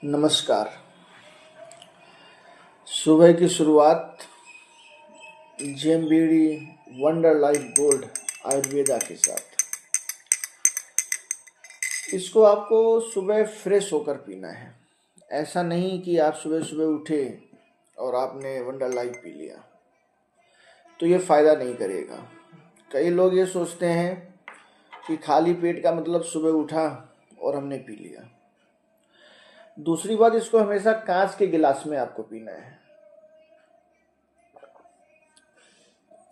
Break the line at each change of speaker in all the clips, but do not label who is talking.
नमस्कार। सुबह की शुरुआत जेएमबीडी वंडर लाइफ गोल्ड आयुर्वेदा के साथ। इसको आपको सुबह फ्रेश होकर पीना है। ऐसा नहीं कि आप सुबह सुबह उठे और आपने वंडर लाइफ पी लिया, तो ये फ़ायदा नहीं करेगा। कई लोग ये सोचते हैं कि खाली पेट का मतलब सुबह उठा और हमने पी लिया। दूसरी बात, इसको हमेशा कांच के गिलास में आपको पीना है।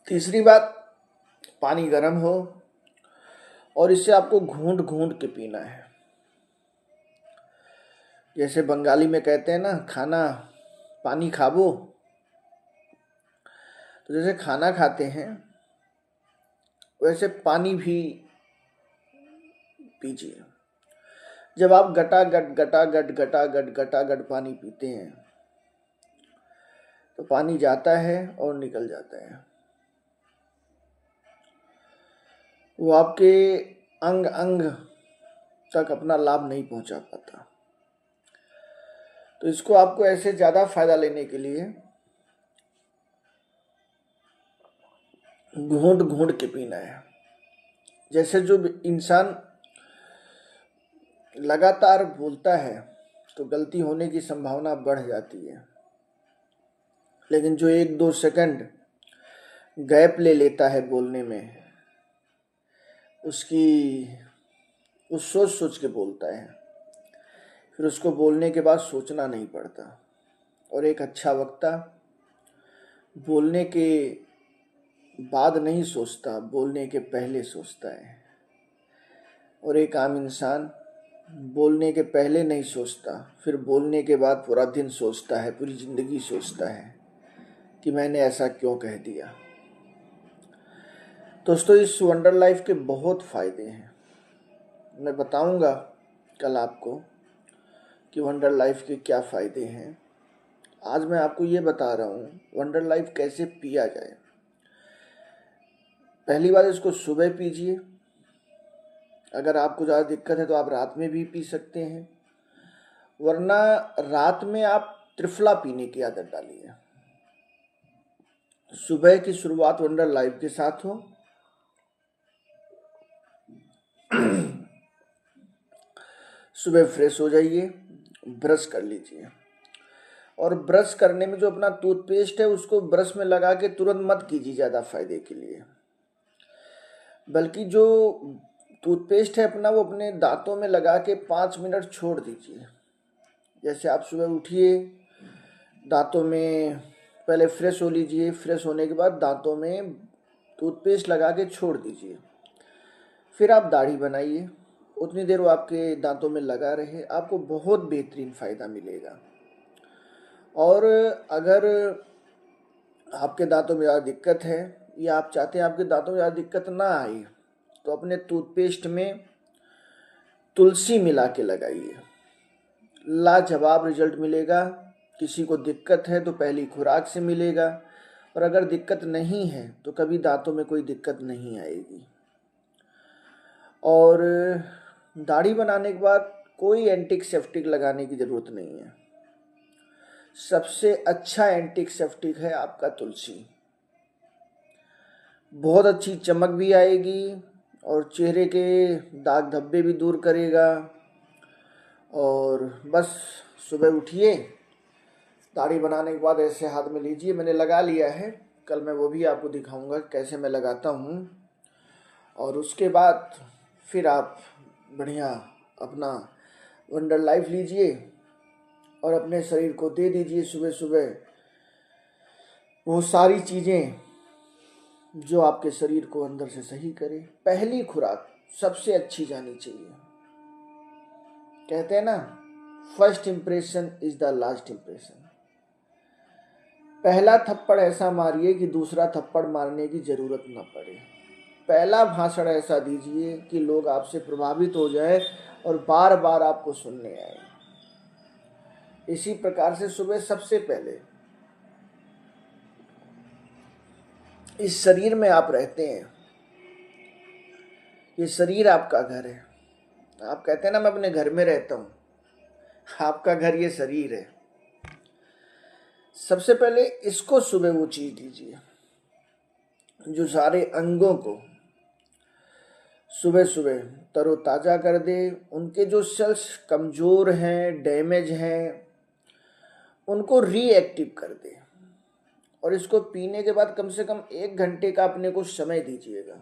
तीसरी बात, पानी गर्म हो और इसे आपको घूंट घूंट के पीना है। जैसे बंगाली में कहते हैं ना, खाना पानी खाबो। तो जैसे खाना खाते हैं वैसे पानी भी पीजिए। जब आप गटागट पानी पीते हैं तो पानी जाता है और निकल जाता है, वो आपके अंग अंग तक अपना लाभ नहीं पहुंचा पाता। तो इसको आपको ऐसे ज़्यादा फायदा लेने के लिए घूंट घूंट के पीना है। जैसे जो इंसान लगातार बोलता है तो गलती होने की संभावना बढ़ जाती है, लेकिन जो 1-2 सेकंड गैप ले लेता है बोलने में, उस सोच सोच के बोलता है, फिर उसको बोलने के बाद सोचना नहीं पड़ता। और एक अच्छा वक्ता बोलने के बाद नहीं सोचता, बोलने के पहले सोचता है। और एक आम इंसान बोलने के पहले नहीं सोचता, फिर बोलने के बाद पूरा दिन सोचता है, पूरी ज़िंदगी सोचता है कि मैंने ऐसा क्यों कह दिया। दोस्तों, इस वंडर लाइफ के बहुत फ़ायदे हैं। मैं बताऊंगा कल आपको कि वंडर लाइफ के क्या फ़ायदे हैं। आज मैं आपको ये बता रहा हूँ वंडर लाइफ कैसे पिया जाए। पहली बार, इसको सुबह पीजिए। अगर आपको ज़्यादा दिक्कत है तो आप रात में भी पी सकते हैं, वरना रात में आप त्रिफला पीने की आदत डालिए। सुबह की शुरुआत वंडर लाइफ के साथ हो। सुबह फ्रेश हो जाइए, ब्रश कर लीजिए। और ब्रश करने में जो अपना टूथपेस्ट है उसको ब्रश में लगा के तुरंत मत कीजिए ज़्यादा फायदे के लिए, बल्कि जो टूथपेस्ट है अपना वो अपने दांतों में लगा के 5 मिनट छोड़ दीजिए। जैसे आप सुबह उठिए, दांतों में पहले फ्रेश हो लीजिए, फ्रेश होने के बाद दांतों में टूथपेस्ट लगा के छोड़ दीजिए। फिर आप दाढ़ी बनाइए, उतनी देर वो आपके दांतों में लगा रहे, आपको बहुत बेहतरीन फ़ायदा मिलेगा। और अगर आपके दांतों में ज़्यादा दिक्कत है या आप चाहते हैं आपके दांतों में ज़्यादा दिक्कत ना आए, तो अपने टूथपेस्ट में तुलसी मिला के लगाइए, लाजवाब रिजल्ट मिलेगा। किसी को दिक्कत है तो पहली खुराक से मिलेगा, और अगर दिक्कत नहीं है तो कभी दांतों में कोई दिक्कत नहीं आएगी। और दाढ़ी बनाने के बाद कोई एंटीसेप्टिक लगाने की ज़रूरत नहीं है। सबसे अच्छा एंटीसेप्टिक है आपका तुलसी। बहुत अच्छी चमक भी आएगी और चेहरे के दाग धब्बे भी दूर करेगा। और बस सुबह उठिए, दाढ़ी बनाने के बाद ऐसे हाथ में लीजिए, मैंने लगा लिया है, कल मैं वो भी आपको दिखाऊंगा कैसे मैं लगाता हूँ। और उसके बाद फिर आप बढ़िया अपना वंडर लाइफ लीजिए और अपने शरीर को दे दीजिए सुबह सुबह वो सारी चीज़ें जो आपके शरीर को अंदर से सही करे। पहली खुराक सबसे अच्छी जानी चाहिए। कहते हैं ना, first impression is the last impression. पहला थप्पड़ ऐसा मारिए कि दूसरा थप्पड़ मारने की जरूरत न पड़े। पहला भाषण ऐसा दीजिए कि लोग आपसे प्रभावित हो जाए और बार बार आपको सुनने आए। इसी प्रकार से सुबह सबसे पहले, इस शरीर में आप रहते हैं, ये शरीर आपका घर है। आप कहते हैं ना, मैं अपने घर में रहता हूँ। आपका घर ये शरीर है। सबसे पहले इसको सुबह वो चीज दीजिए जो सारे अंगों को सुबह सुबह तरोताजा कर दे। उनके जो सेल्स कमजोर हैं, डैमेज हैं, उनको रीएक्टिव कर दे। और इसको पीने के बाद कम से कम 1 घंटे का अपने को समय दीजिएगा।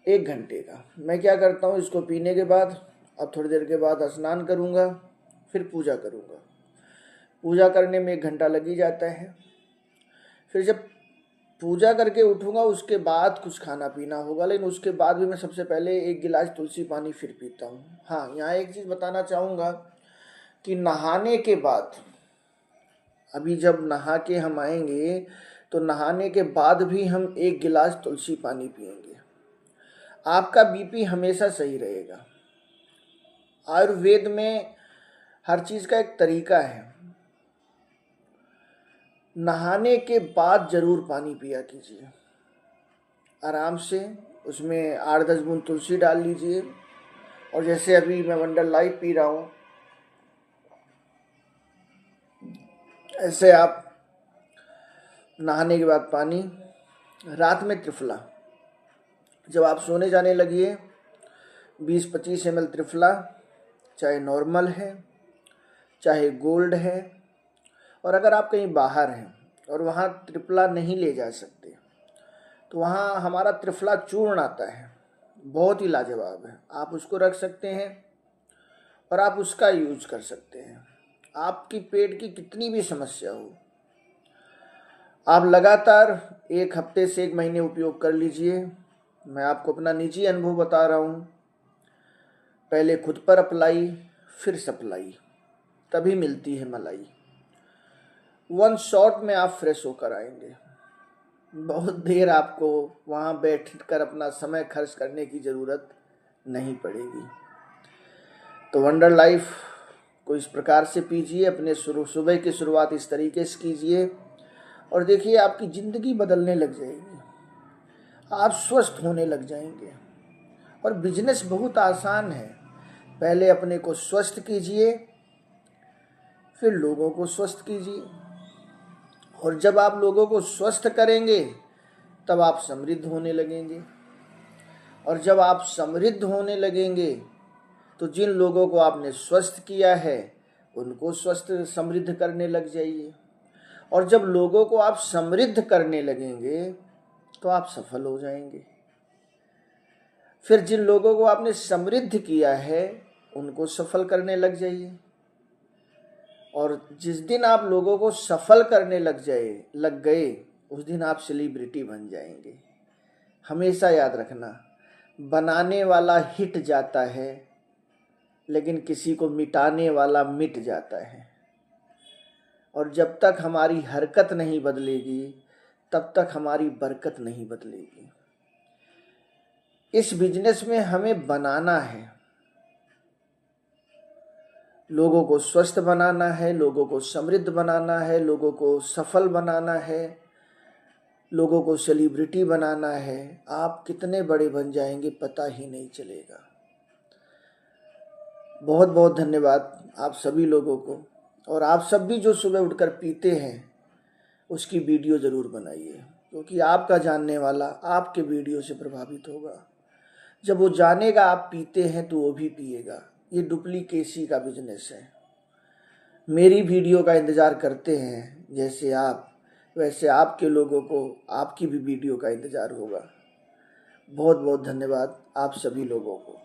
1 घंटे का। मैं क्या करता हूँ, इसको पीने के बाद अब थोड़ी देर के बाद स्नान करूँगा, फिर पूजा करूँगा। पूजा करने में 1 घंटा लग ही जाता है। फिर जब पूजा करके उठूँगा उसके बाद कुछ खाना पीना होगा, लेकिन उसके बाद भी मैं सबसे पहले 1 गिलास तुलसी पानी फिर पीता हूँ। हाँ, यहाँ एक चीज़ बताना चाहूँगा कि नहाने के बाद, अभी जब नहा के हम आएंगे तो नहाने के बाद भी हम 1 गिलास तुलसी पानी पिएंगे। आपका बीपी हमेशा सही रहेगा। आयुर्वेद में हर चीज़ का एक तरीका है। नहाने के बाद जरूर पानी पिया कीजिए आराम से। उसमें 8-10 बूंद तुलसी डाल लीजिए। और जैसे अभी मैं वंडर लाइफ पी रहा हूँ, ऐसे आप नहाने के बाद पानी, रात में त्रिफला, जब आप सोने जाने लगिए 20-25 ml त्रिफला, चाहे नॉर्मल है चाहे गोल्ड है। और अगर आप कहीं बाहर हैं और वहाँ त्रिफला नहीं ले जा सकते तो वहाँ हमारा त्रिफला चूर्ण आता है, बहुत ही लाजवाब है। आप उसको रख सकते हैं और आप उसका यूज कर सकते हैं। आपकी पेट की कितनी भी समस्या हो, आप लगातार 1 हफ्ते से 1 महीने उपयोग कर लीजिए। मैं आपको अपना निजी अनुभव बता रहा हूँ। पहले खुद पर अप्लाई, फिर सप्लाई, तभी मिलती है मलाई। 1 शॉट में आप फ्रेश होकर आएंगे। बहुत देर आपको वहाँ बैठ कर अपना समय खर्च करने की ज़रूरत नहीं पड़ेगी। तो वंडर लाइफ को इस प्रकार से पीजिए। अपने सुबह की शुरुआत इस तरीके से कीजिए और देखिए आपकी ज़िंदगी बदलने लग जाएगी। आप स्वस्थ होने लग जाएंगे। और बिजनेस बहुत आसान है। पहले अपने को स्वस्थ कीजिए, फिर लोगों को स्वस्थ कीजिए। और जब आप लोगों को स्वस्थ करेंगे तब आप समृद्ध होने लगेंगे। और जब आप समृद्ध होने लगेंगे तो जिन लोगों को आपने स्वस्थ किया है उनको स्वस्थ समृद्ध करने लग जाइए। और जब लोगों को आप समृद्ध करने लगेंगे तो आप सफल हो जाएंगे। फिर जिन लोगों को आपने समृद्ध किया है उनको सफल करने लग जाइए। और जिस दिन आप लोगों को सफल करने लग गए उस दिन आप सेलिब्रिटी बन जाएंगे। हमेशा याद रखना, बनाने वाला हिट जाता है लेकिन किसी को मिटाने वाला मिट जाता है। और जब तक हमारी हरकत नहीं बदलेगी तब तक हमारी बरकत नहीं बदलेगी। इस बिजनेस में हमें बनाना है, लोगों को स्वस्थ बनाना है, लोगों को समृद्ध बनाना है, लोगों को सफल बनाना है, लोगों को सेलिब्रिटी बनाना है। आप कितने बड़े बन जाएंगे पता ही नहीं चलेगा। बहुत बहुत धन्यवाद आप सभी लोगों को। और आप सब भी जो सुबह उठकर पीते हैं उसकी वीडियो ज़रूर बनाइए, क्योंकि आपका जानने वाला आपके वीडियो से प्रभावित होगा। जब वो जानेगा आप पीते हैं तो वो भी पिएगा। ये डुप्लीकेसी का बिजनेस है। मेरी वीडियो का इंतज़ार करते हैं जैसे आप, वैसे आपके लोगों को आपकी भी वीडियो का इंतज़ार होगा। बहुत बहुत धन्यवाद आप सभी लोगों को।